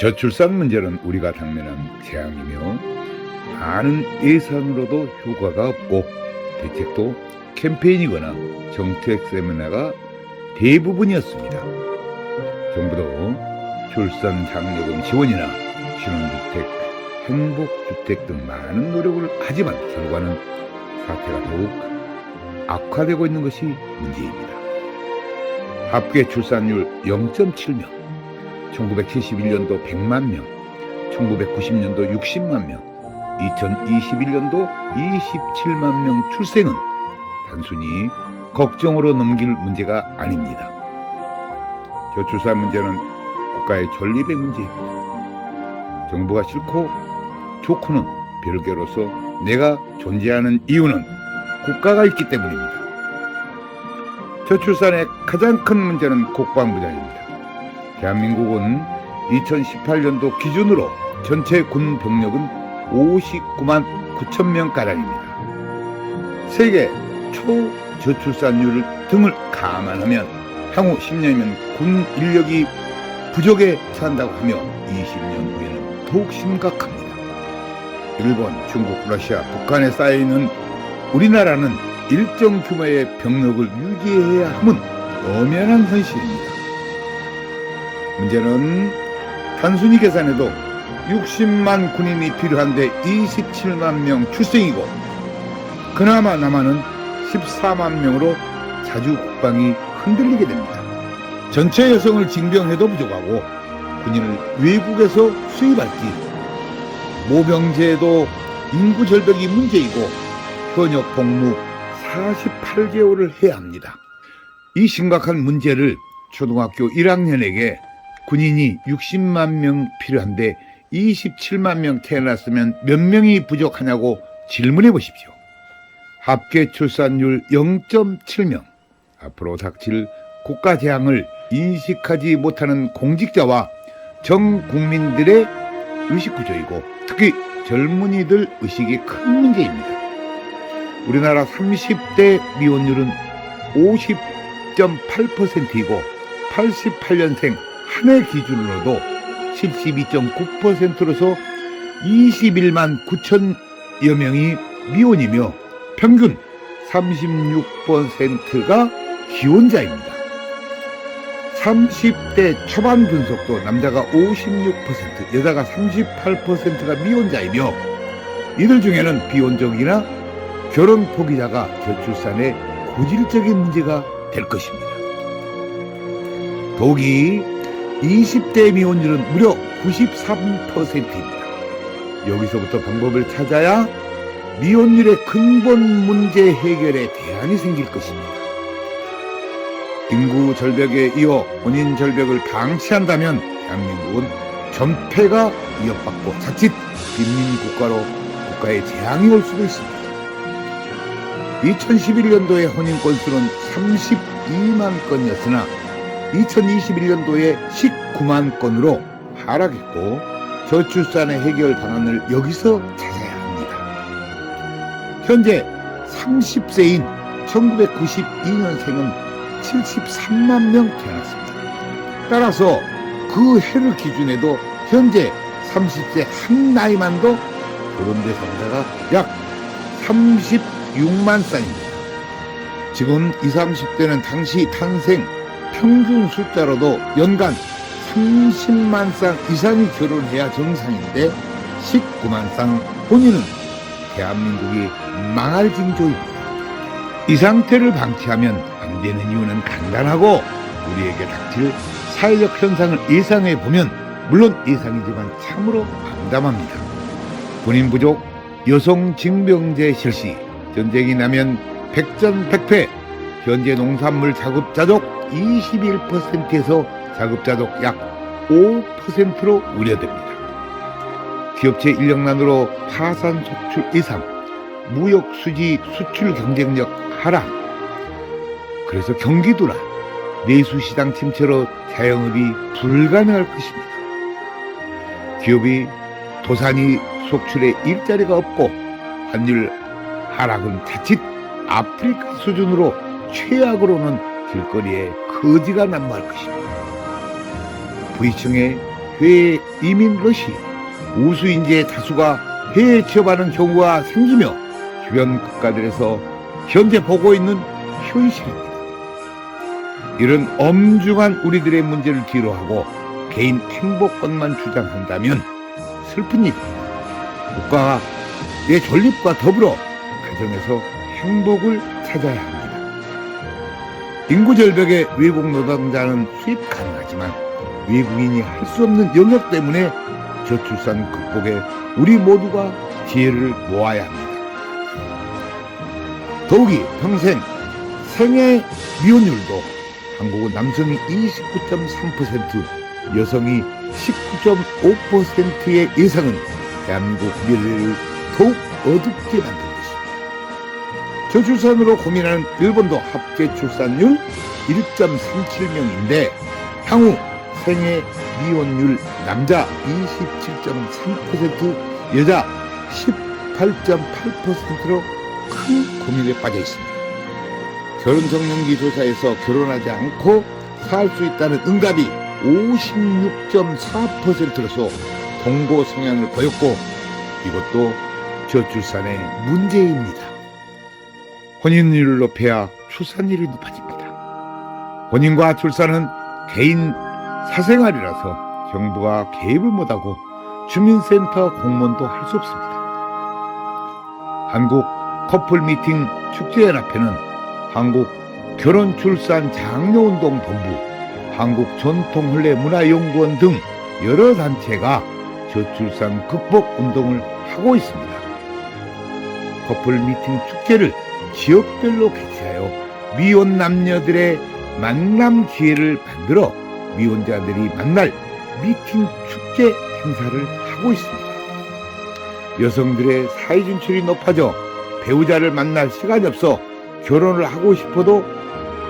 저출산 문제는 우리가 당면한 재앙이며 많은 예산으로도 효과가 없고 대책도 캠페인이거나 정책 세미나가 대부분이었습니다. 정부도 출산 장려금 지원이나 신혼주택, 행복주택 등 많은 노력을 하지만 결과는 사태가 더욱 악화되고 있는 것이 문제입니다. 합계 출산율 0.7명, 1971년도 100만 명, 1990년도 60만 명, 2021년도 27만 명 출생은 단순히 걱정으로 넘길 문제가 아닙니다. 저출산 문제는 국가의 존립의 문제입니다. 정부가 싫고 좋고는 별개로서 내가 존재하는 이유는 국가가 있기 때문입니다. 저출산의 가장 큰 문제는 국방부장입니다. 대한민국은 2018년도 기준으로 전체 군 병력은 59만 9천 명가량입니다. 세계 초저출산율 등을 감안하면 향후 10년이면 군 인력이 부족에 처한다고 하며 20년 후에는 더욱 심각합니다. 일본, 중국, 러시아, 북한에 쌓여있는 우리나라는 일정 규모의 병력을 유지해야 함은 엄연한 현실입니다. 문제는 단순히 계산해도 60만 군인이 필요한데 27만 명 출생이고 그나마 남아는 14만 명으로 자주 국방이 흔들리게 됩니다. 전체 여성을 징병해도 부족하고 군인을 외국에서 수입할지 모병제도 인구 절벽이 문제이고 현역 복무 48개월을 해야 합니다. 이 심각한 문제를 초등학교 1학년에게 군인이 60만 명 필요한데 27만 명 태어났으면 몇 명이 부족하냐고 질문해 보십시오. 합계 출산율 0.7명, 앞으로 닥칠 국가 재앙을 인식하지 못하는 공직자와 전 국민들의 의식구조이고 특히 젊은이들 의식이 큰 문제입니다. 우리나라 30대 미혼율은 50.8%이고 88년생 한 해 기준으로도 72.9%로서 21만 9천여 명이 미혼이며 평균 36%가 기혼자입니다. 30대 초반 분석도 남자가 56%, 여자가 38%가 미혼자이며 이들 중에는 비혼족이나 결혼 포기자가 저출산의 고질적인 문제가 될 것입니다. 더욱이 20대 미혼율은 무려 93%입니다. 여기서부터 방법을 찾아야 미혼율의 근본 문제 해결에 대안이 생길 것입니다. 인구 절벽에 이어 혼인 절벽을 방치한다면 대한민국은 전폐가 위협받고 자칫 빈민국가로 국가의 재앙이 올 수도 있습니다. 2011년도의 혼인 건수는 32만 건이었으나 2021년도에 19만 건으로 하락했고 저출산의 해결 방안을 여기서 찾아야 합니다. 현재 30세인 1992년생은 73만 명 태어났습니다. 따라서 그 해를 기준해도 현재 30세 한 나이만도 결혼 대상자가 약 36만 쌍입니다. 지금 20, 30대는 당시 탄생 평균 숫자로도 연간 30만 쌍 이상이 결혼해야 정상인데 19만 쌍 혼인은 대한민국이 망할 징조입니다. 이 상태를 방치하면 안 되는 이유는 간단하고 우리에게 닥칠 사회적 현상을 예상해 보면 물론 예상이지만 참으로 암담합니다. 군인 부족, 여성 징병제 실시, 전쟁이 나면 백전백패, 현재 농산물 자급자족 21%에서 자급자족 약 5%로 우려됩니다. 기업체 인력난으로 파산 속출 이상, 무역 수지 수출 경쟁력 하락, 그래서 경기도나 내수시장 침체로 자영업이 불가능할 것입니다. 기업이 도산이 속출에 일자리가 없고 환율 하락은 자칫 아프리카 수준으로 최악으로는 길거리에 거지가 난무할 것입니다. 부의청의 해외 이민 러시, 우수 인재의 다수가 해외에 취업하는 경우가 생기며 주변 국가들에서 현재 보고 있는 현실입니다. 이런 엄중한 우리들의 문제를 뒤로하고 개인 행복권만 주장한다면 슬픈 일입니다. 국가가 내 존립과 더불어 가정에서 행복을 찾아야 합니다. 인구 절벽의 외국 노동자는 수입 가능하지만 외국인이 할 수 없는 영역 때문에 저출산 극복에 우리 모두가 지혜를 모아야 합니다. 더욱이 평생 생애 미혼율도 한국은 남성이 29.3%, 여성이 19.5%의 예상은 대한민국 미래를 더욱 어둡게 만든 것입니다. 저출산으로 고민하는 일본도 합계 출산율 1.37명인데 향후 생애 미혼율 남자 27.3%, 여자 18.8%로 큰 고민에 빠져 있습니다. 결혼정년기 조사에서 결혼하지 않고 살 수 있다는 응답이 56.4%로서 동거 성향을 보였고 이것도 저출산의 문제입니다. 혼인율을 높여야 출산율이 높아집니다. 혼인과 출산은 개인 사생활이라서 정부가 개입을 못하고 주민센터 공무원도 할 수 없습니다. 한국 커플 미팅 축제연합회는 한국 결혼출산장려운동본부, 한국전통혼례문화연구원 등 여러 단체가 저출산 극복 운동을 하고 있습니다. 커플 미팅 축제를 지역별로 개최하여 미혼 남녀들의 만남 기회를 만들어 미혼자들이 만날 미팅 축제 행사를 하고 있습니다. 여성들의 사회 진출이 높아져 배우자를 만날 시간이 없어 결혼을 하고 싶어도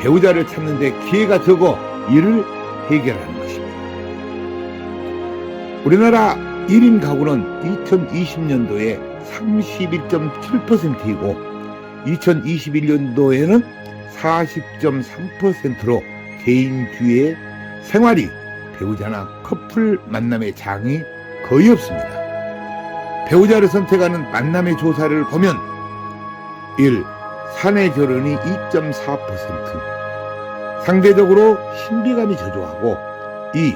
배우자를 찾는 데 기회가 적어 이를 해결하는 것입니다. 우리나라 1인 가구는 2020년도에 31.7%이고 2021년도에는 40.3%로 개인주의 생활이 배우자나 커플 만남의 장이 거의 없습니다. 배우자를 선택하는 만남의 조사를 보면 1. 사내 결혼이 2.4%, 상대적으로 신비감이 저조하고 2.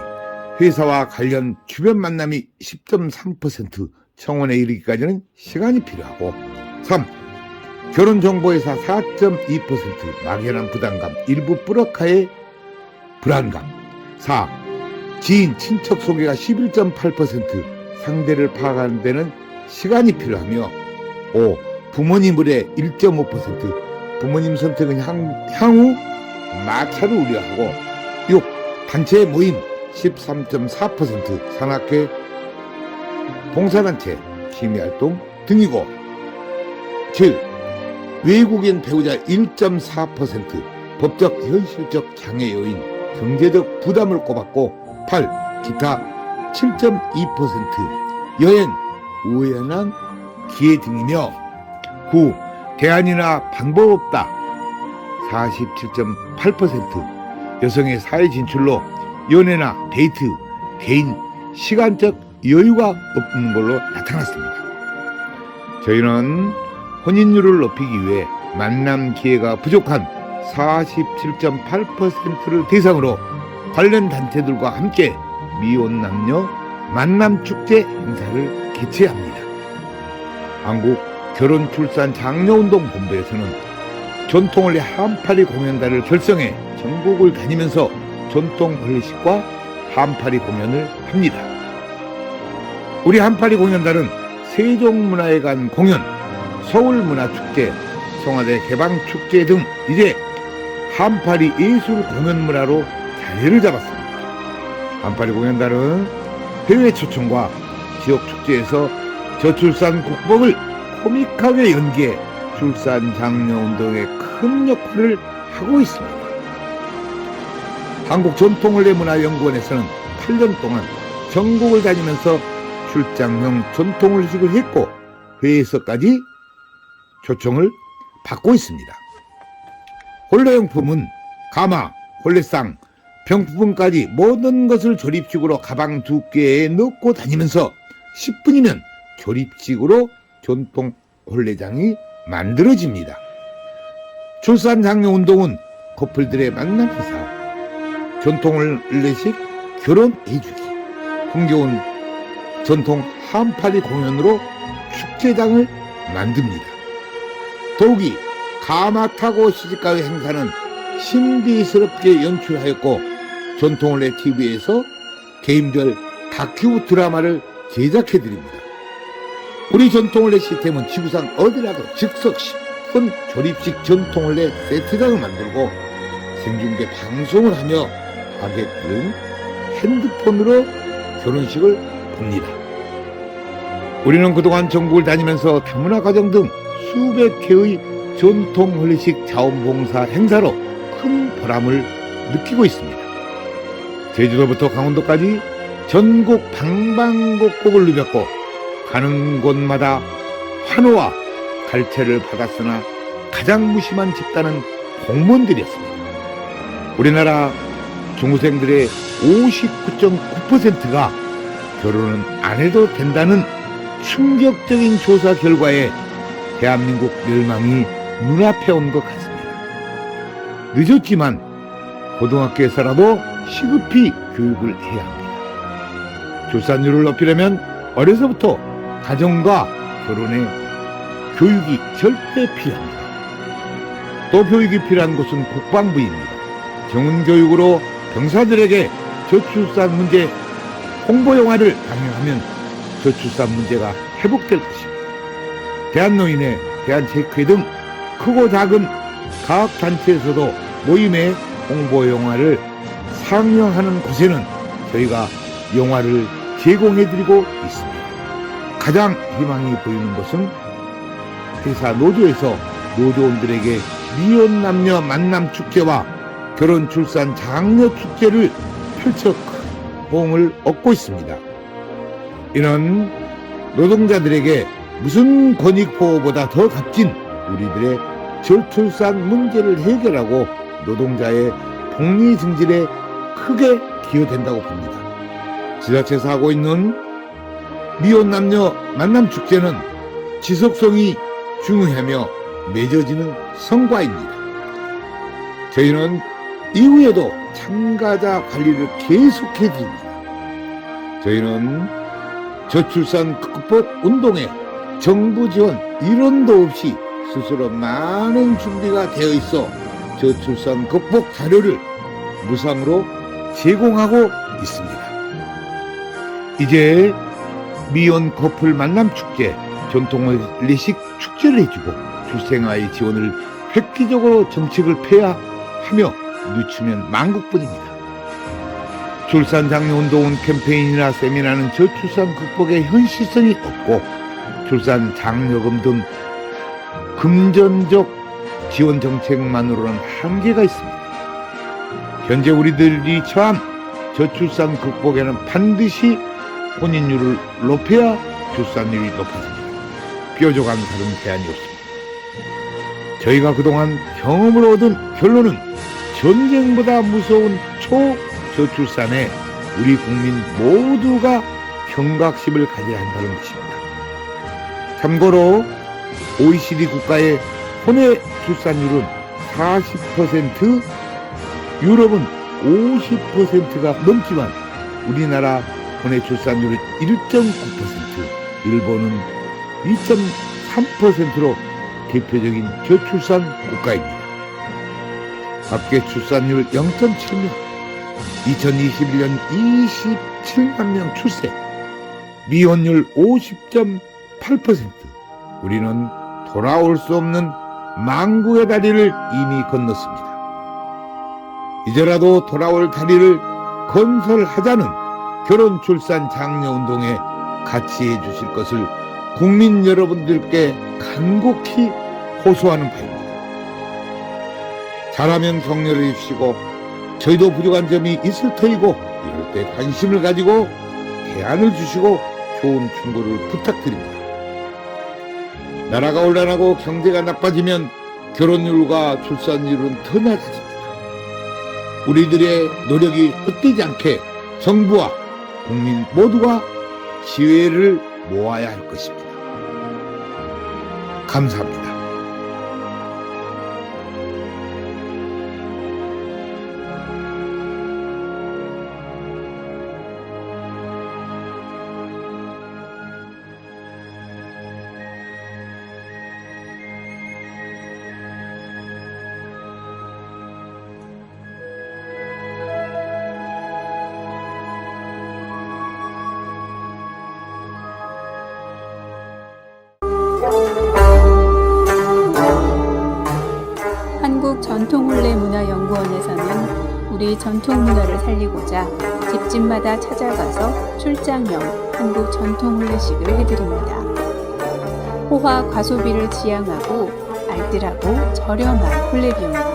회사와 관련 주변 만남이 10.3%, 청원에 이르기까지는 시간이 필요하고 3. 결혼정보회사 4.2%, 막연한 부담감, 일부 뿌락하의 불안감 4. 지인, 친척 소개가 11.8%, 상대를 파악하는 데는 시간이 필요하며 5. 부모님 의뢰 1.5%, 부모님 선택은 향후 마찰을 우려하고 6. 단체 모임 13.4%, 산악회, 봉사단체, 취미활동 등이고 7. 외국인 배우자 1.4%, 법적 현실적 장애 요인, 경제적 부담을 꼽았고 8. 기타 7.2%, 여행, 우연한 기회 등이며 9. 대안이나 방법 없다 47.8%, 여성의 사회 진출로 연애나 데이트, 개인, 시간적 여유가 없는 걸로 나타났습니다. 저희는 혼인율을 높이기 위해 만남 기회가 부족한 47.8%를 대상으로 관련 단체들과 함께 미혼 남녀 만남 축제 행사를 개최합니다. 한국 결혼출산장려운동본부에서는 전통혼례 한파리 공연단을 결성해 전국을 다니면서 전통혼례식과 한파리 공연을 합니다. 우리 한파리 공연단은 세종문화회관 공연, 서울문화축제, 청와대 개방축제 등 이제 한파리 예술 공연문화로 자리를 잡았습니다. 한파리 공연단은 해외 초청과 지역 축제에서 저출산 극복을 코믹하게 연기해 출산장려운동에 큰 역할을 하고 있습니다. 한국전통혼례문화연구원에서는 8년 동안 전국을 다니면서 출장형 전통혼례식을 했고 회에서까지 초청을 받고 있습니다. 혼례용품은 가마, 혼례상, 병품까지 모든 것을 조립식으로 가방 2개에 넣고 다니면서 10분이면 조립식으로 전통 혼례장이 만들어집니다. 출산장려운동은 커플들의 만남 행사, 전통 혼례식 결혼해주기, 흥겨운 전통 한파리 공연으로 축제장을 만듭니다. 더욱이 가마 타고 시집가의 행사는 신비스럽게 연출하였고 전통혼례 TV에서 개인별 다큐 드라마를 제작해드립니다. 우리 전통혼례 시스템은 지구상 어디라도 즉석 10분 조립식 전통혼례 세트장을 만들고 생중계 방송을 하며 하객들은 핸드폰으로 결혼식을 봅니다. 우리는 그동안 전국을 다니면서 다문화 가정 등 수백 개의 전통 혼례식 자원봉사 행사로 큰 보람을 느끼고 있습니다. 제주도부터 강원도까지 전국 방방곡곡을 누볐고 가는 곳마다 환호와 갈채를 받았으나 가장 무심한 집단은 공무원들이었습니다. 우리나라 중고생들의 59.9%가 결혼은 안 해도 된다는 충격적인 조사 결과에 대한민국 멸망이 눈앞에 온 것 같습니다. 늦었지만 고등학교에서라도 시급히 교육을 해야 합니다. 출산율을 높이려면 어려서부터 가정과 결혼의 교육이 절대 필요합니다. 또 교육이 필요한 곳은 국방부입니다. 정은교육으로 병사들에게 저출산 문제 홍보 영화를 방영하면 저출산 문제가 회복될 것입니다. 대한노인회, 대한체육회 등 크고 작은 과학단체에서도 모임의 홍보 영화를 상영하는 곳에는 저희가 영화를 제공해드리고 있습니다. 가장 희망이 보이는 것은 회사 노조에서 노조원들에게 미혼 남녀 만남 축제와 결혼 출산 장려 축제를 펼쳐 큰 호응을 얻고 있습니다. 이는 노동자들에게 무슨 권익보호보다 더 값진 우리들의 저출산 문제를 해결하고 노동자의 복리 증진에 크게 기여된다고 봅니다. 지자체에서 하고 있는 미혼 남녀 만남 축제는 지속성이 중요하며 맺어지는 성과입니다. 저희는 이후에도 참가자 관리를 계속해 드립니다. 저희는 저출산 극복 운동에 정부 지원 1원도 없이 스스로 많은 준비가 되어 있어 저출산 극복 자료를 무상으로 제공하고 있습니다. 이제 미혼 커플 만남 축제, 전통혼례식 축제를 해주고 출생아의 지원을 획기적으로 정책을 펴야 하며 늦추면 망국뿐입니다. 출산장려운동은 캠페인이나 세미나는 저출산 극복에 현실성이 없고 출산장려금 등 금전적 지원 정책만으로는 한계가 있습니다. 현재 우리들이 처한 저출산 극복에는 반드시 혼인율을 높여야 출산율이 높아집니다. 뾰족한 다른 대안이 없습니다. 저희가 그동안 경험을 얻은 결론은 전쟁보다 무서운 초저출산에 우리 국민 모두가 경각심을 가져야 한다는 것입니다. 참고로 OECD 국가의 혼외 출산율은 40%, 유럽은 50%가 넘지만 우리나라 혼외 출산율은 1.9%, 일본은 2.3%로 대표적인 저출산 국가입니다. 합계 출산율 0.7명, 2021년 27만 명 출생, 미혼율 50.8%, 우리는 돌아올 수 없는 망국의 다리를 이미 건넜습니다. 이제라도 돌아올 다리를 건설하자는 결혼 출산 장려 운동에 같이 해주실 것을 국민 여러분들께 간곡히 호소하는 바입니다. 잘하면 격려를 해주시고 저희도 부족한 점이 있을 터이고 이럴 때 관심을 가지고 대안을 주시고 좋은 충고를 부탁드립니다. 나라가 혼란하고 경제가 나빠지면 결혼율과 출산율은 더 낮아집니다. 우리들의 노력이 헛되지 않게 정부와 국민 모두가 지혜를 모아야 할 것입니다. 감사합니다. 한국전통훈례문화연구원에서는 우리 전통문화를 살리고자 집집마다 찾아가서 출장형 한국전통훈례식을 해드립니다. 호화 과소비를 지향하고 알뜰하고 저렴한 훈례 비용입니다.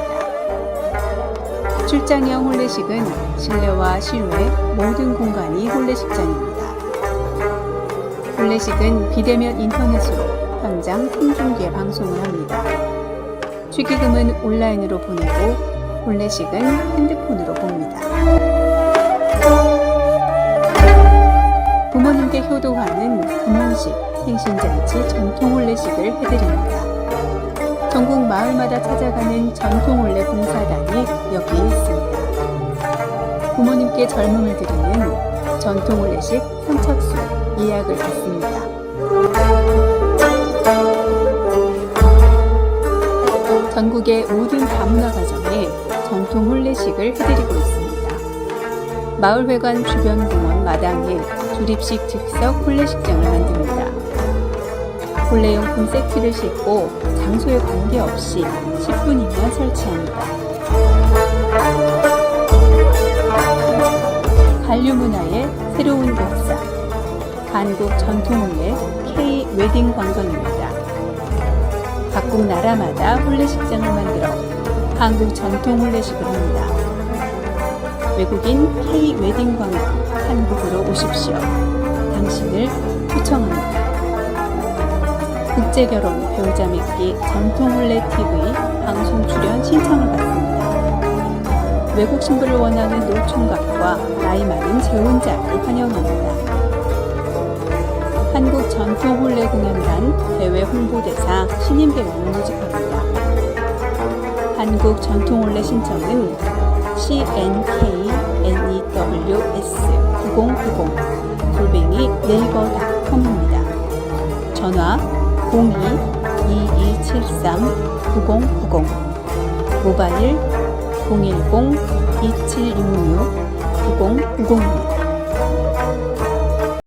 출장형 훈례식은 실내와 실외 모든 공간이 훈례식장입니다. 훈례식은 비대면 인터넷으로 현장 생중계 방송을 합니다. 축의금은 온라인으로 보내고 혼례식은 핸드폰으로 봅니다. 부모님께 효도하는 금혼식, 생신잔치, 전통혼례식을 해드립니다. 전국 마을마다 찾아가는 전통혼례 봉사단이 여기에 있습니다. 부모님께 젊음을 드리는 전통혼례식 선착순 예약을 받습니다. 전국의 모든 다문화 가정에 전통 혼례식을 해드리고 있습니다. 마을회관 주변 공원 마당에 조립식 즉석 혼례식장을 만듭니다. 혼례용품 세트를 싣고 장소에 관계없이 10분이면 설치합니다. 한류문화의 새로운 역사, 한국 전통혼례 K-웨딩 관광입니다. 각국 나라마다 혼례식장을 만들어 한국 전통 혼례식을 합니다. 외국인 K-웨딩 관광 한국으로 오십시오. 당신을 초청합니다. 국제결혼 배우자 맺기 전통 혼례 TV 방송 출연 신청을 받습니다. 외국 신부를 원하는 노총각과 나이 많은 재혼자를 환영합니다. 한국 전통 혼례 공연단 대외 홍보대사 신인 배우를 모집합니다. 한국 전통 혼례 신청은 cnkws9090@네이버.com입니다. 전화 02-2273-9090, 모바일 010-2766-9090입니다.